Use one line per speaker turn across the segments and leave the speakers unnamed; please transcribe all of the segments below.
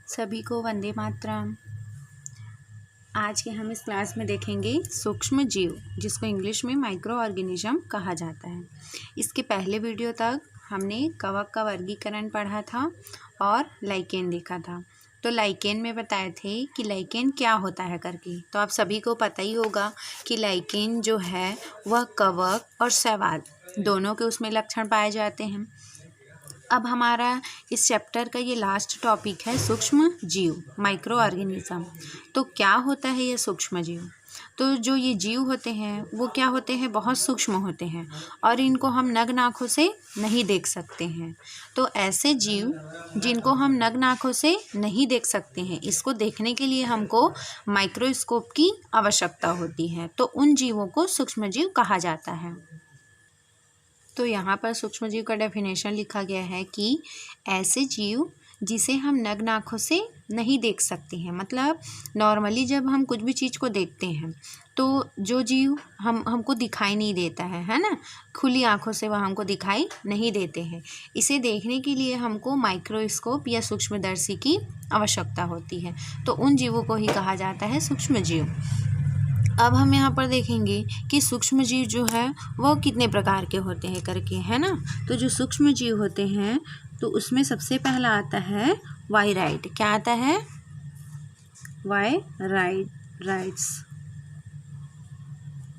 सभी को वंदे मातरम। आज के हम इस क्लास में देखेंगे सूक्ष्म जीव, जिसको इंग्लिश में माइक्रो ऑर्गेनिज्म कहा जाता है। इसके पहले वीडियो तक हमने कवक का वर्गीकरण पढ़ा था और लाइकेन देखा था। तो लाइकेन में बताए थे कि लाइकेन क्या होता है करके। तो आप सभी को पता ही होगा कि लाइकेन जो है वह कवक और शैवाल दोनों के उसमें लक्षण पाए जाते हैं। अब हमारा इस चैप्टर का ये लास्ट टॉपिक है सूक्ष्म जीव, माइक्रो ऑर्गेनिज्म। तो क्या होता है ये सूक्ष्म जीव? तो जो ये जीव होते हैं वो क्या होते हैं, बहुत सूक्ष्म होते हैं और इनको हम नग्न आँखों से नहीं देख सकते हैं। तो ऐसे जीव जिनको हम नग्न आँखों से नहीं देख सकते हैं, इसको देखने के लिए हमको माइक्रोस्कोप की आवश्यकता होती है। तो उन जीवों को सूक्ष्म जीव कहा जाता है। तो यहाँ पर सूक्ष्म जीव का डेफिनेशन लिखा गया है कि ऐसे जीव जिसे हम नग्न आँखों से नहीं देख सकते हैं। मतलब नॉर्मली जब हम कुछ भी चीज़ को देखते हैं तो जो जीव हमको दिखाई नहीं देता है ना, खुली आँखों से वह हमको दिखाई नहीं देते हैं। इसे देखने के लिए हमको माइक्रोस्कोप या सूक्ष्मदर्शी की आवश्यकता होती है। तो उन जीवों को ही कहा जाता है सूक्ष्म जीव। अब हम यहाँ पर देखेंगे कि सूक्ष्म जीव जो है वह कितने प्रकार के होते हैं करके, है ना। तो जो सूक्ष्म जीव होते हैं तो उसमें सबसे पहला आता है वायराइड। क्या आता है? वायराइड्स।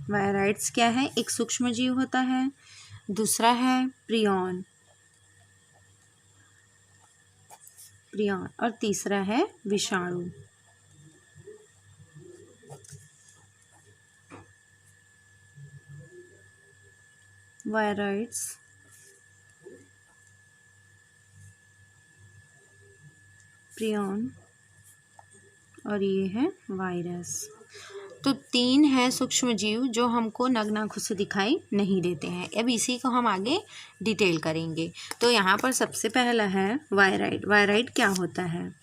वायराइड्स क्या है? एक सूक्ष्म जीव होता है। दूसरा है प्रियॉन और तीसरा है विषाणु। वायराइड्स, प्रियॉन और ये है वायरस। तो तीन है सूक्ष्म जीव जो हमको नग्न आँखों से दिखाई नहीं देते हैं। अब इसी को हम आगे डिटेल करेंगे। तो यहाँ पर सबसे पहला है वायराइड। वायराइड क्या होता है?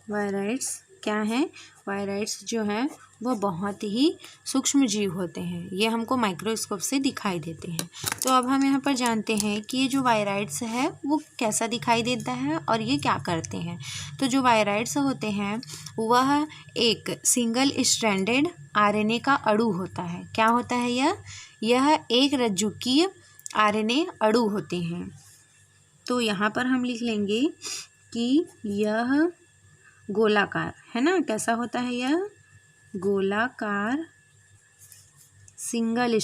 वायराइड्स क्या हैं? वायराइड्स जो हैं वो बहुत ही सूक्ष्म जीव होते हैं। ये हमको माइक्रोस्कोप से दिखाई देते हैं। तो अब हम यहाँ पर जानते हैं कि ये जो वायराइड्स है वो कैसा दिखाई देता है और ये क्या करते हैं। तो जो वायराइड्स होते हैं वह एक सिंगल स्ट्रैंडेड आरएनए का अणु होता है। क्या होता है यह एक रज्जुकीय आरएनए अणु होते हैं। तो यहाँ पर हम लिख लेंगे कि यह गोलाकार है ना। कैसा होता है यह? गोलाकार सिंगल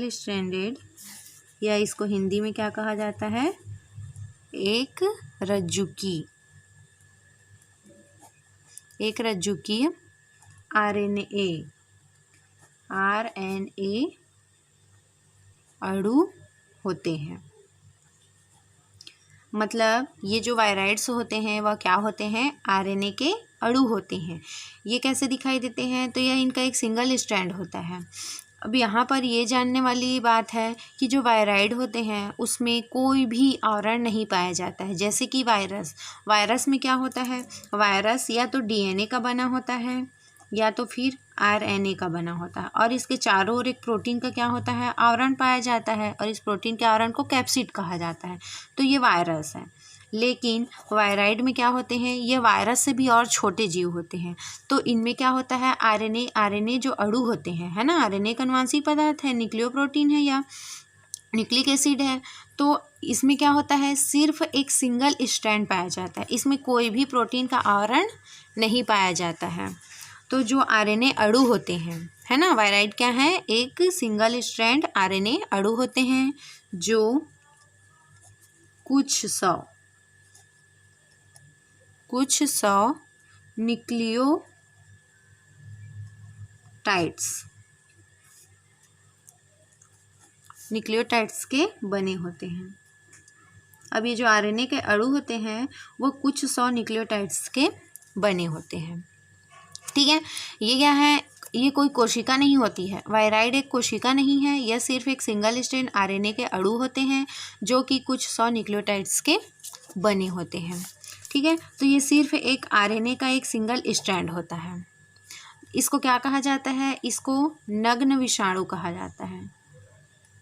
स्ट्रैंडेड, या इसको हिंदी में क्या कहा जाता है? एक रज्जुकी आरएनए अणु होते हैं। मतलब ये जो वायराइड्स होते हैं वह क्या होते हैं? आरएनए के अणु होते हैं। ये कैसे दिखाई देते हैं? तो यह इनका एक सिंगल स्ट्रैंड होता है। अब यहाँ पर ये जानने वाली बात है कि जो वायराइड होते हैं उसमें कोई भी आवरण नहीं पाया जाता है। जैसे कि वायरस में क्या होता है? वायरस या तो डीएनए का बना होता है या तो फिर आरएनए का बना होता है और इसके चारों ओर एक प्रोटीन का क्या होता है? आवरण पाया जाता है और इस प्रोटीन के आवरण को कैप्सिड कहा जाता है। तो ये वायरस है। लेकिन वायराइड में क्या होते हैं? ये वायरस से भी और छोटे जीव होते हैं। तो इनमें क्या होता है? आरएनए जो अणु होते हैं, है ना। आरएनए एक अनुवांशिक पदार्थ है, न्यूक्लियोप्रोटीन है या न्यूक्लिक एसिड है। तो इसमें क्या होता है? सिर्फ एक सिंगल स्ट्रैंड पाया जाता है। इसमें कोई भी प्रोटीन का आवरण नहीं पाया जाता है। तो जो आरएनए अणु होते हैं, है ना, वायराइड क्या है? एक सिंगल स्ट्रैंड आरएनए अणु होते हैं जो कुछ सौ न्यूक्लियोटाइड्स के बने होते हैं। अब ये जो आरएनए के अणु होते हैं वो कुछ सौ न्यूक्लियोटाइड्स के बने होते हैं। ठीक है। ये क्या है? ये कोई कोशिका नहीं होती है। वायराइड एक कोशिका नहीं है, यह सिर्फ एक सिंगल स्ट्रैंड आरएनए के अणु होते हैं जो कि कुछ सौ न्यूक्लियोटाइड्स के बने होते हैं। ठीक है। तो ये सिर्फ एक आरएनए का एक सिंगल स्ट्रैंड होता है। इसको क्या कहा जाता है? इसको नग्न विषाणु कहा जाता है।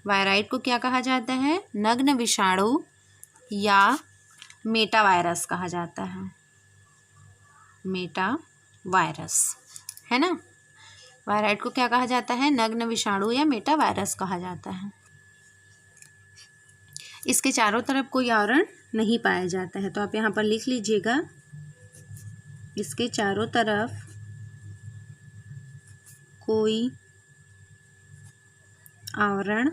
वायराइड को क्या कहा जाता है? नग्न विषाणु या मेटा वायरस कहा जाता है। मेटा वायरस, है ना। वायराइड को क्या कहा जाता है? नग्न विषाणु या मेटा वायरस कहा जाता है। इसके चारों तरफ कोई आवरण नहीं पाया जाता है, तो आप यहाँ पर लिख लीजिएगा, इसके चारों तरफ कोई आवरण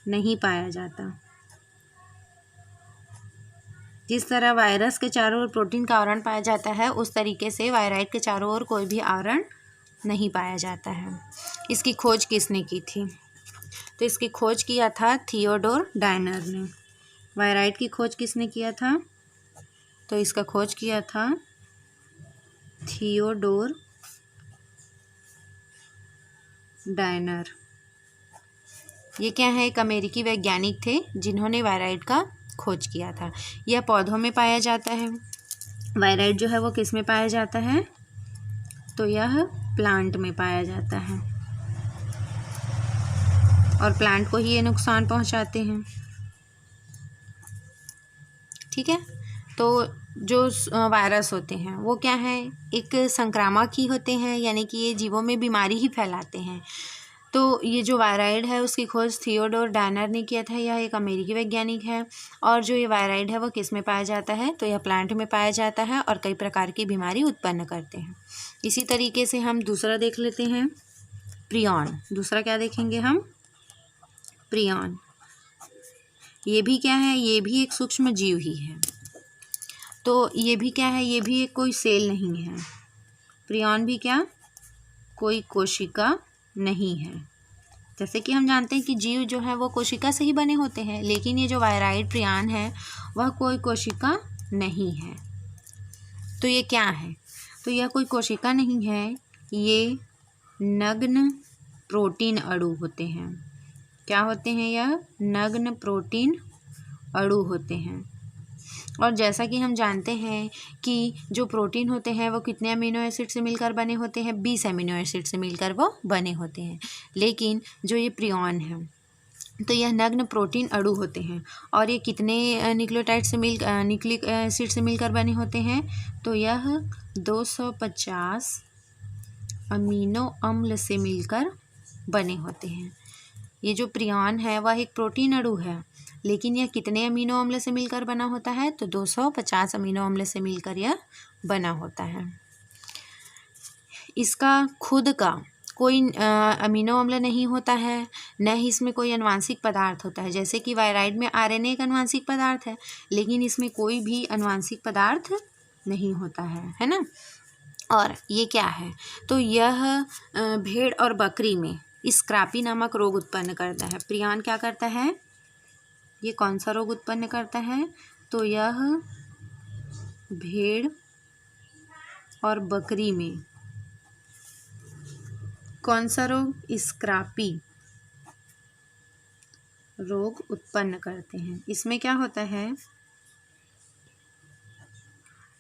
नहीं पाया जाता। जिस तरह वायरस के चारों ओर प्रोटीन का आवरण पाया जाता है, उस तरीके से वायराइड के चारों ओर कोई भी आवरण नहीं पाया जाता है। इसकी खोज किसने की थी? तो इसकी खोज किया था थियोडोर डायनर ने। वायराइड की खोज किसने किया था? तो इसका खोज किया था थियोडोर डायनर। ये क्या है? एक अमेरिकी वैज्ञानिक थे जिन्होंने वायराइड का खोज किया था। यह पौधों में पाया जाता है। वायराइड जो है वो किस में पाया जाता है? तो यह प्लांट में पाया जाता है, और प्लांट को ही ये नुकसान पहुंचाते हैं। ठीक है, तो जो वायरस होते हैं वो क्या है? एक संक्रामक ही होते हैं, यानी कि ये जीवों में बीमारी ही फैलाते हैं। तो ये जो वायराइड है उसकी खोज थियोडोर डायनर ने किया था। यह एक अमेरिकी वैज्ञानिक है, और जो ये वायराइड है वो किस में पाया जाता है? तो यह प्लांट में पाया जाता है और कई प्रकार की बीमारी उत्पन्न करते हैं। इसी तरीके से हम दूसरा देख लेते हैं, प्रियॉन। दूसरा क्या देखेंगे हम? प्रियॉन। ये भी क्या है? ये भी एक सूक्ष्म जीव ही है। तो ये भी क्या है? ये भी एक कोई सेल नहीं है। प्रियॉन भी क्या? कोई कोशिका नहीं है। जैसे कि हम जानते हैं कि जीव जो है वो कोशिका से ही बने होते हैं, लेकिन ये जो वायराइड प्रियॉन है वह कोई कोशिका नहीं है। तो ये क्या है? तो यह कोई कोशिका नहीं है, ये नग्न प्रोटीन अणु होते हैं। क्या होते हैं? यह नग्न प्रोटीन अणु होते हैं। और जैसा कि हम जानते हैं कि जो प्रोटीन होते हैं वो कितने अमीनो एसिड से मिलकर बने होते हैं? 20 अमीनो एसिड से मिलकर वो बने होते हैं। लेकिन जो ये प्रियॉन है तो यह नग्न प्रोटीन अणु होते हैं, और ये कितने न्यूक्लियोटाइड से न्यूक्लिक एसिड से मिलकर बने होते हैं? तो यह 250 अमीनो अम्ल से मिलकर बने होते हैं। ये जो प्रियॉन है वह एक प्रोटीन अणु है, लेकिन यह कितने अमीनो अम्ल से मिलकर बना होता है? तो 250 अमीनो अम्ल से मिलकर यह बना होता है। इसका खुद का कोई अमीनो अम्ल नहीं होता है, न ही इसमें कोई अनुवांशिक पदार्थ होता है। जैसे कि वायराइड में आरएनए एक अनुवांशिक पदार्थ है, लेकिन इसमें कोई भी अनुवांशिक पदार्थ नहीं होता है ना। और ये क्या है? तो यह भेड़ और बकरी में स्क्रैपी नामक रोग उत्पन्न करता है। प्रियॉन क्या करता है? ये कौन सा रोग उत्पन्न करता है? तो यह भेड़ और बकरी में कौन सा रोग? स्क्रैपी रोग उत्पन्न करते हैं। इसमें क्या होता है?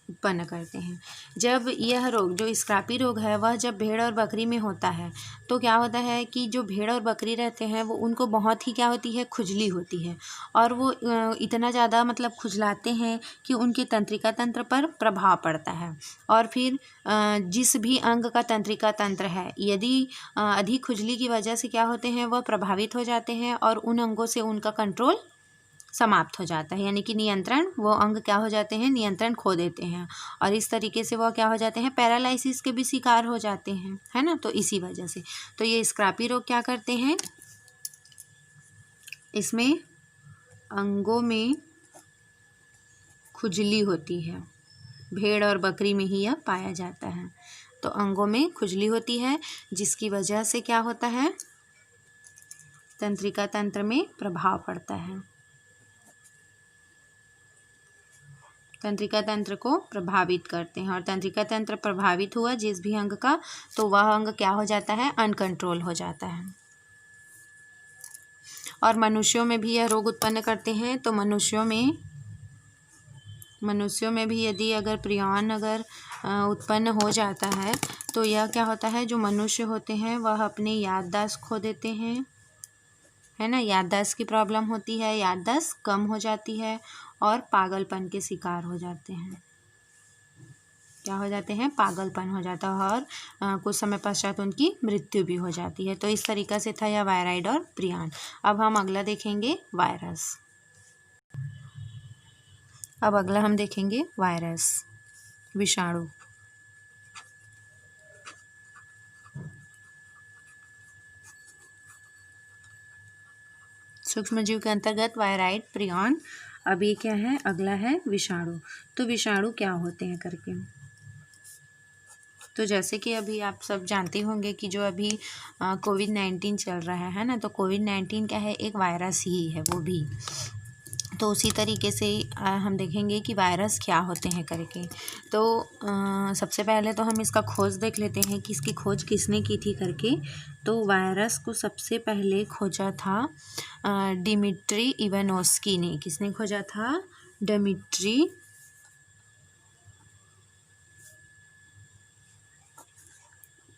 उत्पन्न करते हैं। जब यह रोग, जो स्क्रैपी रोग है, वह जब भेड़ और बकरी में होता है तो क्या होता है कि जो भेड़ और बकरी रहते हैं वो उनको बहुत ही क्या होती है? खुजली होती है, और वो इतना ज़्यादा मतलब खुजलाते हैं कि उनके तंत्रिका तंत्र पर प्रभाव पड़ता है। और फिर जिस भी अंग का तंत्रिका तंत्र है, यदि अधिक खुजली की वजह से क्या होते हैं? वह प्रभावित हो जाते हैं, और उन अंगों से उनका कंट्रोल समाप्त हो जाता है, यानी कि नियंत्रण, वो अंग क्या हो जाते हैं? नियंत्रण खो देते हैं, और इस तरीके से वह क्या हो जाते हैं? पैरालिसिस के भी शिकार हो जाते हैं, है ना। तो इसी वजह से तो ये स्क्रैपी रोग क्या करते हैं? इसमें अंगों में खुजली होती है। भेड़ और बकरी में ही यह पाया जाता है। तो अंगों में खुजली होती है, जिसकी वजह से क्या होता है? तंत्रिका तंत्र में प्रभाव पड़ता है। तंत्रिका तंत्र को प्रभावित करते हैं, और तंत्रिका तंत्र प्रभावित हुआ जिस भी अंग का, तो वह अंग क्या हो जाता है? अनकंट्रोल हो जाता है। और मनुष्यों में भी यह रोग उत्पन्न करते हैं। तो मनुष्यों में भी यदि अगर प्रियॉन उत्पन्न हो जाता है तो यह क्या होता है, जो मनुष्य होते हैं वह अपनी याददाश्त खो देते हैं, है ना। याददाश्त की प्रॉब्लम होती है, याददाश्त कम हो जाती है और पागलपन के शिकार हो जाते हैं। क्या हो जाते हैं, पागलपन हो जाता है और कुछ समय पश्चात उनकी मृत्यु भी हो जाती है। तो इस तरीक़ा से था यह वायराइड और प्रियन। अब हम अगला देखेंगे वायरस। अब अगला हम देखेंगे वायरस, विषाणु। सूक्ष्मजीव के अंतर्गत वायराइड, प्रियन। अब ये क्या है, अगला है विषाणु। तो विषाणु क्या होते हैं करके, तो जैसे कि अभी आप सब जानते होंगे कि जो अभी कोविड-19 चल रहा है ना, तो कोविड-19 क्या है, एक वायरस ही है वो भी। तो उसी तरीके से हम देखेंगे कि वायरस क्या होते हैं करके। तो सबसे पहले तो हम इसका खोज देख लेते हैं कि इसकी खोज किसने की थी करके। तो वायरस को सबसे पहले खोजा था डिमिट्री इवानोस्की ने। किसने खोजा था, डिमिट्री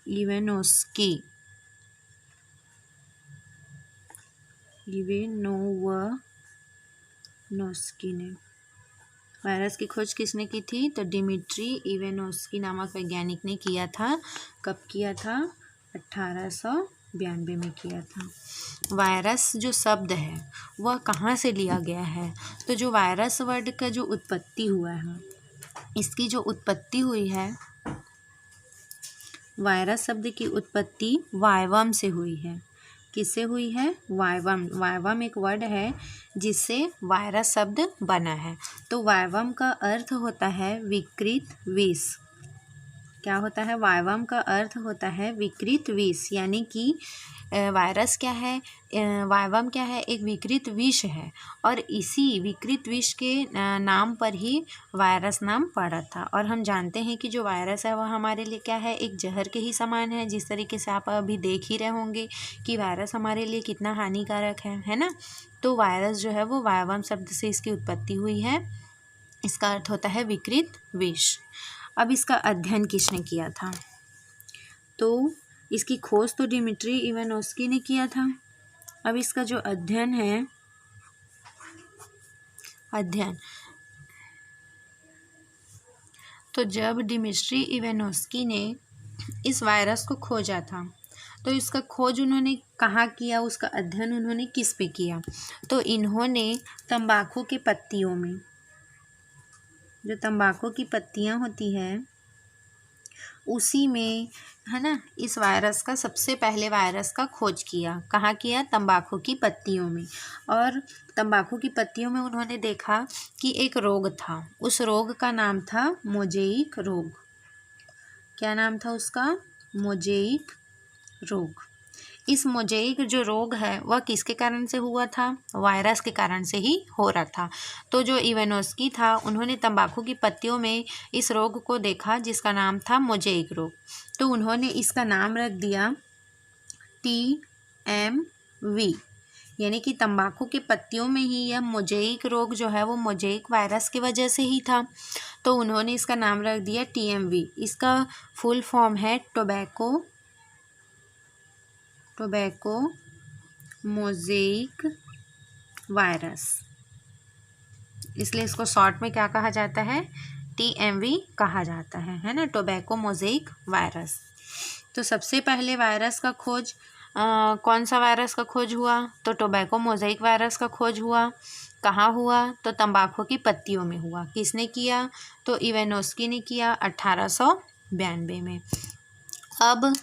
इवानोस्की ने। वायरस की खोज किसने की थी, तो डिमिट्री इवानोस्की नामक वैज्ञानिक ने किया था। कब किया था, 1892 में किया था। वायरस जो शब्द है वह कहाँ से लिया गया है, तो जो वायरस वर्ड का जो उत्पत्ति हुआ है, इसकी जो उत्पत्ति हुई है, वायरस शब्द की उत्पत्ति वायवम से हुई है। किससे हुई है, वायवम। वायवम एक वर्ड है जिससे वायरस शब्द बना है। तो वायवम का अर्थ होता है विकृत विष। क्या होता है, वायवम का अर्थ होता है विकृत विष, यानी कि वायरस क्या है, वायवम क्या है, एक विकृत विष है और इसी विकृत विष के नाम पर ही वायरस नाम पड़ा था। और हम जानते हैं कि जो वायरस है वह हमारे लिए क्या है, एक जहर के ही समान है। जिस तरीके से आप अभी देख ही रहे होंगे कि वायरस हमारे लिए कितना हानिकारक है ना। तो वायरस जो है वो वायवम शब्द से इसकी उत्पत्ति हुई है। इसका अर्थ होता है विकृत विष। अब इसका अध्ययन किसने किया था, तो इसकी खोज तो डिमिट्री इवानोस्की ने किया था। अब इसका जो अध्ययन है, तो जब डिमिट्री इवानोस्की ने इस वायरस को खोजा था, तो इसका खोज उन्होंने कहाँ किया, उसका अध्ययन उन्होंने किस पे किया, तो इन्होंने तंबाकू के पत्तियों में, जो तंबाकू की पत्तियाँ होती हैं उसी में, है ना, इस वायरस का सबसे पहले वायरस का खोज किया। कहाँ किया, तंबाकू की पत्तियों में। और तंबाकू की पत्तियों में उन्होंने देखा कि एक रोग था, उस रोग का नाम था मोज़ेइक रोग। क्या नाम था उसका, मोज़ेइक रोग। इस मोज़ेइक जो रोग है वह किसके कारण से हुआ था, वायरस के कारण से ही हो रहा था। तो जो इवानोस्की था उन्होंने तंबाकू की पत्तियों में इस रोग को देखा जिसका नाम था मोज़ेइक रोग। तो उन्होंने इसका नाम रख दिया TMV, यानी कि तंबाकू के पत्तियों में ही यह मोज़ेइक रोग जो है वो मोज़ेइक वायरस की वजह से ही था। तो उन्होंने इसका नाम रख दिया TMV। इसका फुल फॉर्म है टोबैको मोज़ेइक वायरस, इसलिए इसको शॉर्ट में क्या कहा जाता है, TMV कहा जाता है ना, टोबैको मोज़ेइक वायरस। तो सबसे पहले वायरस का खोज कौन सा वायरस का खोज हुआ, तो टोबैको मोज़ेइक वायरस का खोज हुआ। कहाँ हुआ, तो तंबाकू की पत्तियों में हुआ। किसने किया, तो इवानोस्की ने किया 1892 में। अब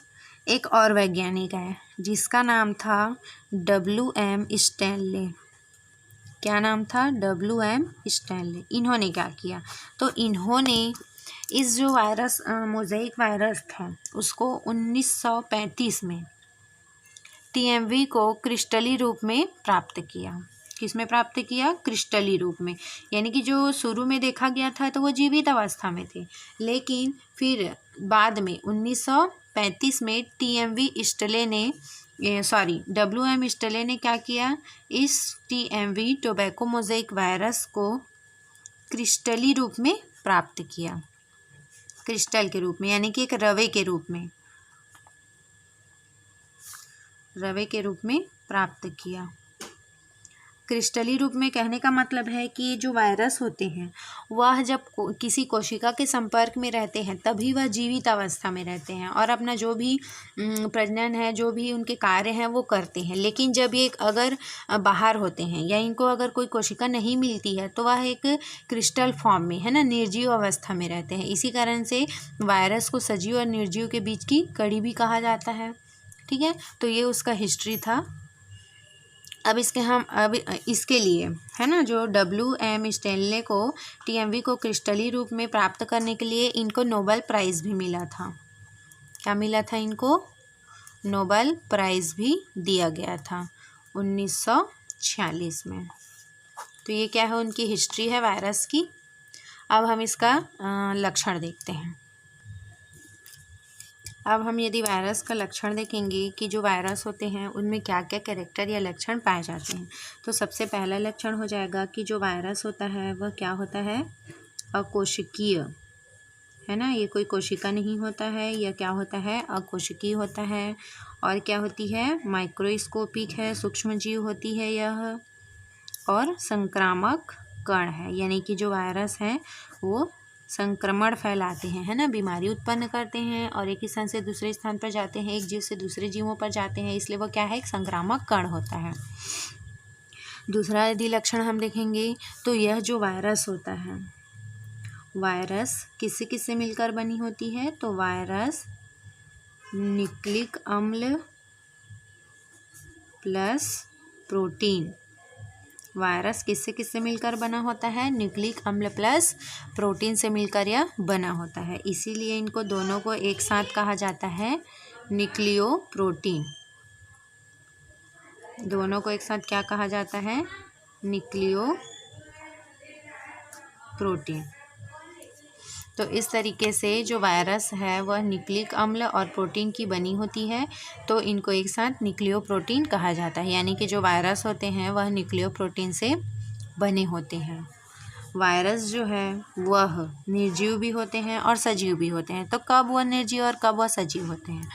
एक और वैज्ञानिक है जिसका नाम था WM स्टैनले। क्या नाम था, WM स्टैनले। इन्होंने क्या किया, तो इन्होंने इस जो वायरस मोज़ेइक वायरस था उसको 1935 में TMV को क्रिस्टली रूप में प्राप्त किया। किस में प्राप्त किया, क्रिस्टली रूप में। यानी कि जो शुरू में देखा गया था तो वो जीवित अवस्था में थे, लेकिन फिर बाद में 1935 में WM स्टले ने क्या किया, इस TMV टोबैको मोज़ेइक वायरस को क्रिस्टली रूप में प्राप्त किया। क्रिस्टल के रूप में, यानी कि एक रवे के रूप में, रवे के रूप में प्राप्त किया। क्रिस्टली रूप में कहने का मतलब है कि जो वायरस होते हैं वह जब किसी कोशिका के संपर्क में रहते हैं तभी वह जीवित अवस्था में रहते हैं और अपना जो भी प्रजनन है, जो भी उनके कार्य हैं वो करते हैं। लेकिन जब ये अगर बाहर होते हैं या इनको अगर कोई कोशिका नहीं मिलती है तो वह एक क्रिस्टल फॉर्म में, है ना, निर्जीव अवस्था में रहते हैं। इसी कारण से वायरस को सजीव और निर्जीव के बीच की कड़ी भी कहा जाता है। ठीक है, तो ये उसका हिस्ट्री था। अब इसके लिए, है ना, जो WM स्टैनले को TMV को क्रिस्टली रूप में प्राप्त करने के लिए इनको नोबेल प्राइज़ भी मिला था। क्या मिला था इनको? नोबेल प्राइज़ भी दिया गया था 1946 में। तो ये क्या है, उनकी हिस्ट्री है वायरस की। अब हम इसका लक्षण देखते हैं। अब हम यदि वायरस का लक्षण देखेंगे कि जो वायरस होते हैं उनमें क्या क्या कैरेक्टर या लक्षण पाए जाते हैं, तो सबसे पहला लक्षण हो जाएगा कि जो वायरस होता है वह क्या होता है, अकोशिकीय, है ना। ये कोई कोशिका नहीं होता है, यह क्या होता है, अकोशिकीय होता है। और क्या होती है, माइक्रोस्कोपिक है, सूक्ष्म जीव होती है यह, और संक्रामक कण है, यानी कि जो वायरस है वो संक्रमण फैलाते हैं, है ना, बीमारी उत्पन्न करते हैं और एक स्थान से दूसरे स्थान पर जाते हैं, एक जीव से दूसरे जीवों पर जाते हैं, इसलिए वो क्या है, एक संक्रामक कण होता है। दूसरा यदि लक्षण हम देखेंगे तो यह जो वायरस होता है, वायरस किससे किससे मिलकर बनी होती है, तो वायरस न्यूक्लिक अम्ल प्लस प्रोटीन, वायरस किससे किससे मिलकर बना होता है, न्यूक्लिक अम्ल प्लस प्रोटीन से मिलकर यह बना होता है। इसीलिए इनको दोनों को एक साथ कहा जाता है न्यूक्लियो प्रोटीन। दोनों को एक साथ क्या कहा जाता है, न्यूक्लियो प्रोटीन। तो इस तरीके से जो वायरस है वह न्यूक्लिक अम्ल और प्रोटीन की बनी होती है, तो इनको एक साथ न्यूक्लियो प्रोटीन कहा जाता है। यानी कि जो वायरस होते हैं वह न्यूक्लियो प्रोटीन से बने होते हैं। वायरस जो है वह निर्जीव भी होते हैं और सजीव भी होते हैं। तो कब वह निर्जीव और कब वह सजीव होते हैं,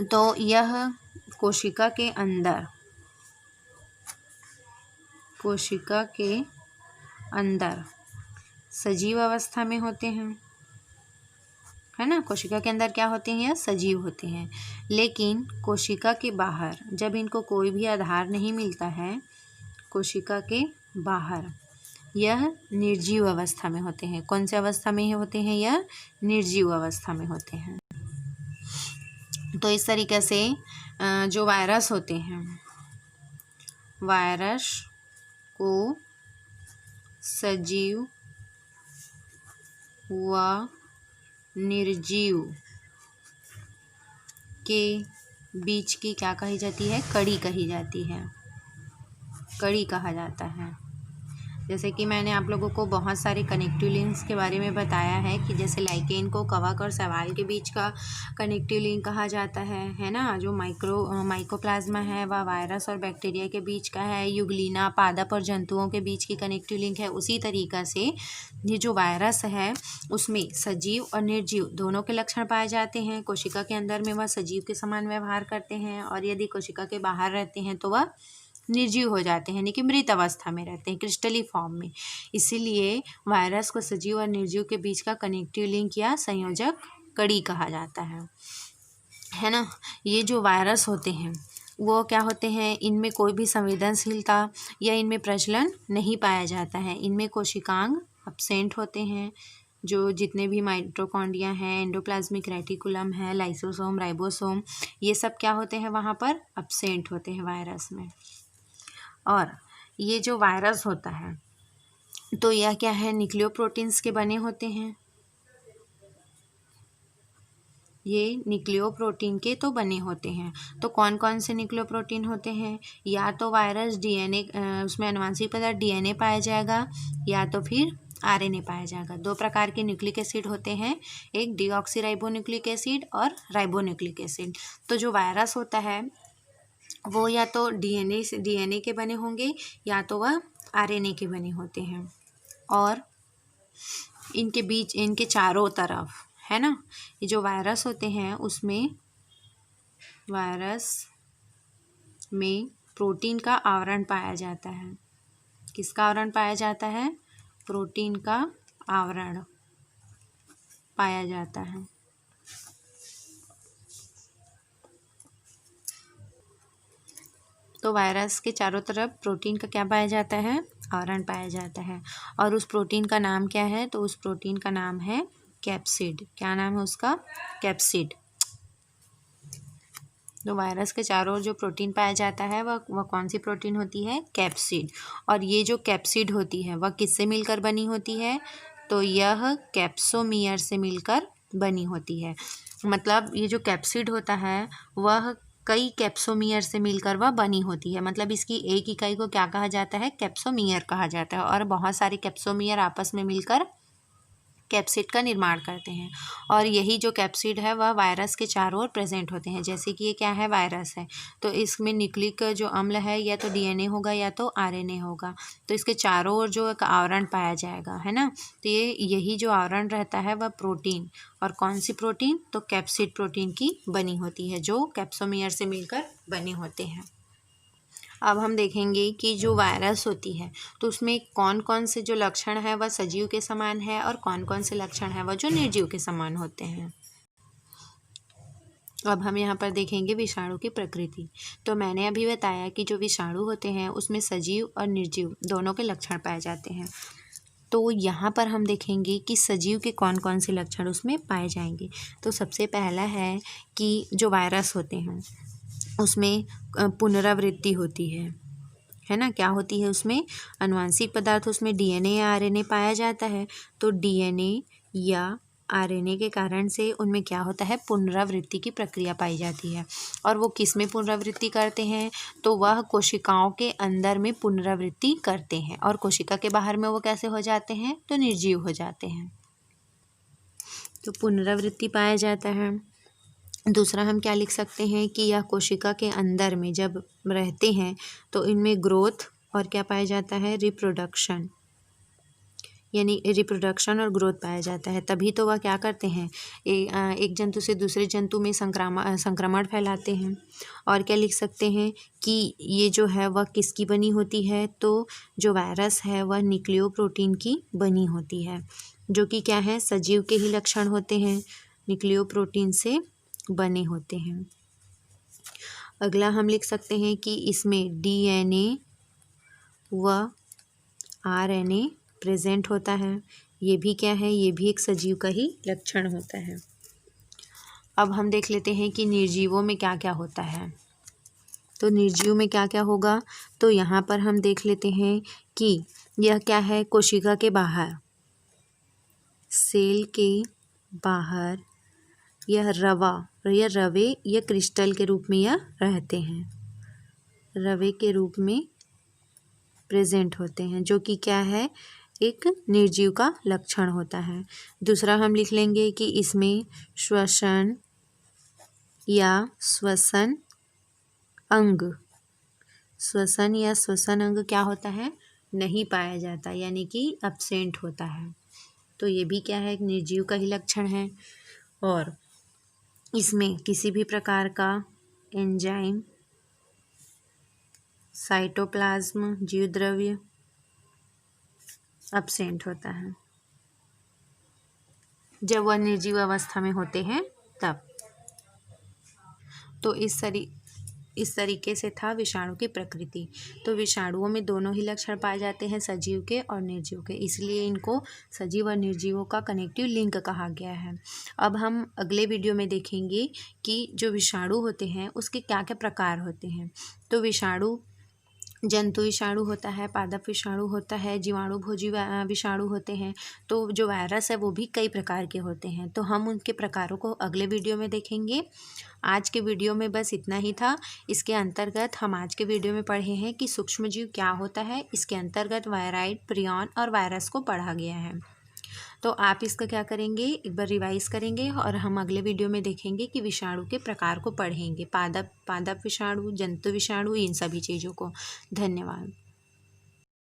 तो यह कोशिका के अंदर सजीव अवस्था में होते हैं, है ना। कोशिका के अंदर क्या होते हैं, सजीव होते हैं। लेकिन कोशिका के बाहर जब इनको कोई भी आधार नहीं मिलता है, कोशिका के बाहर यह निर्जीव अवस्था में होते हैं। कौन से अवस्था में होते हैं, यह निर्जीव अवस्था में होते हैं। तो इस तरीके से जो वायरस होते हैं, वायरस को सजीव व निर्जीव के बीच की क्या कही जाती है, कड़ी कही जाती है, कड़ी कहा जाता है। जैसे कि मैंने आप लोगों को बहुत सारे कनेक्टिव लिंक्स के बारे में बताया है कि जैसे लाइकेन को कवक और शैवाल के बीच का कनेक्टिव लिंक कहा जाता है ना। जो माइकोप्लाज्मा है वह वायरस और बैक्टीरिया के बीच का है। युगलीना पादप और जंतुओं के बीच की कनेक्टिव लिंक है। उसी तरीक़ा से ये जो वायरस है उसमें सजीव और निर्जीव दोनों के लक्षण पाए जाते हैं। कोशिका के अंदर में वह सजीव के समान व्यवहार करते हैं और यदि कोशिका के बाहर रहते हैं तो वह निर्जीव हो जाते हैं, यानी कि मृत अवस्था में रहते हैं, क्रिस्टली फॉर्म में। इसीलिए वायरस को सजीव और निर्जीव के बीच का कनेक्टिव लिंक या संयोजक कड़ी कहा जाता है ना। ये जो वायरस होते हैं वो क्या होते हैं, इनमें कोई भी संवेदनशीलता या इनमें प्रचलन नहीं पाया जाता है। इनमें कोशिकांग एब्सेंट होते हैं। जो जितने भी माइटोकॉन्ड्रिया हैं, एंडोप्लाज्मिक रेटिकुलम है, लाइसोसोम, राइबोसोम, ये सब क्या होते हैं, वहाँ पर एब्सेंट होते हैं वायरस में। और ये जो वायरस होता है तो यह क्या है, न्यूक्लियोप्रोटीन्स के बने होते हैं। ये न्यूक्लियोप्रोटीन के तो बने होते हैं। तो कौन कौन से न्यूक्लियोप्रोटीन होते हैं, या तो वायरस DNA उसमें आनुवंशिक पदार्थ DNA पाया जाएगा या तो फिर RNA पाया जाएगा। दो प्रकार के न्यूक्लिक एसिड होते हैं, एक डीऑक्सीराइबोन्यूक्लिक एसिड और राइबोन्यूक्लिक एसिड। तो जो वायरस होता है वो या तो DNA के बने होंगे या तो वह RNA के बने होते हैं। और इनके बीच, इनके चारों तरफ, है ना, ये जो वायरस होते हैं उसमें, वायरस में प्रोटीन का आवरण पाया जाता है। किसका आवरण पाया जाता है? प्रोटीन का आवरण पाया जाता है। तो वायरस के चारों तरफ प्रोटीन का क्या पाया जाता है? आवरण पाया जाता है। और उस प्रोटीन का नाम क्या है? तो उस प्रोटीन का नाम है कैप्सिड। क्या नाम है उसका? कैप्सिड। तो वायरस के चारों ओर जो प्रोटीन पाया जाता है वह कौन सी प्रोटीन होती है? कैप्सिड। और ये जो कैप्सिड होती है वह किससे मिलकर बनी होती है? तो यह कैप्सोमियर से मिलकर बनी होती है। मतलब ये जो कैप्सिड होता है वह कई कैप्सोमियर से मिलकर वह बनी होती है। मतलब इसकी एक इकाई को क्या कहा जाता है? कैप्सोमियर कहा जाता है। और बहुत सारे कैप्सोमियर आपस में मिलकर कैप्सिड का निर्माण करते हैं। और यही जो कैप्सिड है वह वायरस के चारों ओर प्रेजेंट होते हैं। जैसे कि ये क्या है? वायरस है, तो इसमें न्यूक्लिक जो अम्ल है या तो डीएनए होगा या तो आरएनए होगा। तो इसके चारों ओर जो एक आवरण पाया जाएगा, है ना। तो यही जो आवरण रहता है वह प्रोटीन, और कौन सी प्रोटीन? तो कैप्सिड प्रोटीन की बनी होती है, जो कैप्सोमियर से मिलकर बने होते हैं। अब हम देखेंगे कि जो वायरस होती है तो उसमें कौन कौन से जो लक्षण है वह सजीव के समान है और कौन कौन से लक्षण है वह जो निर्जीव के समान होते हैं। अब हम यहाँ पर देखेंगे विषाणु की प्रकृति। तो मैंने अभी बताया कि जो विषाणु होते हैं उसमें सजीव और निर्जीव दोनों के लक्षण पाए जाते हैं। तो यहाँ पर हम देखेंगे कि सजीव के कौन कौन से लक्षण उसमें पाए जाएंगे। तो सबसे पहला है कि जो वायरस होते हैं उसमें पुनरावृत्ति होती है ना। क्या होती है उसमें? आनुवंशिक पदार्थ, उसमें डीएनए या आरएनए पाया जाता है। तो डीएनए या आरएनए के कारण से उनमें क्या होता है? पुनरावृत्ति की प्रक्रिया पाई जाती है। और वो किस में पुनरावृत्ति करते हैं? तो वह कोशिकाओं के अंदर में पुनरावृत्ति करते हैं, और कोशिका के बाहर में वो कैसे हो जाते हैं? तो निर्जीव हो जाते हैं। तो पुनरावृत्ति पाया जाता है। दूसरा हम क्या लिख सकते हैं कि यह कोशिका के अंदर में जब रहते हैं तो इनमें ग्रोथ और क्या पाया जाता है? रिप्रोडक्शन, यानी रिप्रोडक्शन और ग्रोथ पाया जाता है। तभी तो वह क्या करते हैं? एक जंतु से दूसरे जंतु में संक्रमण फैलाते हैं। और क्या लिख सकते हैं कि ये जो है वह किसकी बनी होती है? तो जो वायरस है वह न्यूक्लियो प्रोटीन की बनी होती है, जो कि क्या है? सजीव के ही लक्षण होते हैं, न्यूक्लियो प्रोटीन से बने होते हैं। अगला हम लिख सकते हैं कि इसमें डीएनए व आरएनए प्रेजेंट होता है। ये भी क्या है? ये भी एक सजीव का ही लक्षण होता है। अब हम देख लेते हैं कि निर्जीवों में क्या क्या होता है। तो निर्जीव में क्या क्या होगा? तो यहाँ पर हम देख लेते हैं कि यह क्या है? कोशिका के बाहर, सेल के बाहर यह रवे या क्रिस्टल के रूप में यह रहते हैं, रवे के रूप में प्रेजेंट होते हैं, जो कि क्या है? एक निर्जीव का लक्षण होता है। दूसरा हम लिख लेंगे कि इसमें श्वसन या श्वसन अंग, श्वसन या श्वसन अंग क्या होता है? नहीं पाया जाता, यानी कि एब्सेंट होता है। तो ये भी क्या है? एक निर्जीव का ही लक्षण है। और इसमें किसी भी प्रकार का एंजाइम, साइटोप्लाज्म, जीवद्रव्य एब्सेंट होता है जब वह निर्जीव अवस्था में होते हैं तब। तो इस तरीके से था विषाणु की प्रकृति। तो विषाणुओं में दोनों ही लक्षण पाए जाते हैं, सजीव के और निर्जीव के, इसलिए इनको सजीव और निर्जीवों का कनेक्टिव लिंक कहा गया है। अब हम अगले वीडियो में देखेंगे कि जो विषाणु होते हैं उसके क्या क्या प्रकार होते हैं। तो विषाणु जंतु विषाणु होता है, पादप विषाणु होता है, जीवाणु भोजी विषाणु होते हैं। तो जो वायरस है वो भी कई प्रकार के होते हैं। तो हम उनके प्रकारों को अगले वीडियो में देखेंगे। आज के वीडियो में बस इतना ही था। इसके अंतर्गत हम आज के वीडियो में पढ़े हैं कि सूक्ष्मजीव क्या होता है। इसके अंतर्गत वायराइड, प्रियॉन और वायरस को पढ़ा गया है। तो आप इसका क्या करेंगे? एक बार रिवाइज करेंगे और हम अगले वीडियो में देखेंगे कि विषाणु के प्रकार को पढ़ेंगे, पादप विषाणु, जंतु विषाणु, इन सभी चीज़ों को। धन्यवाद।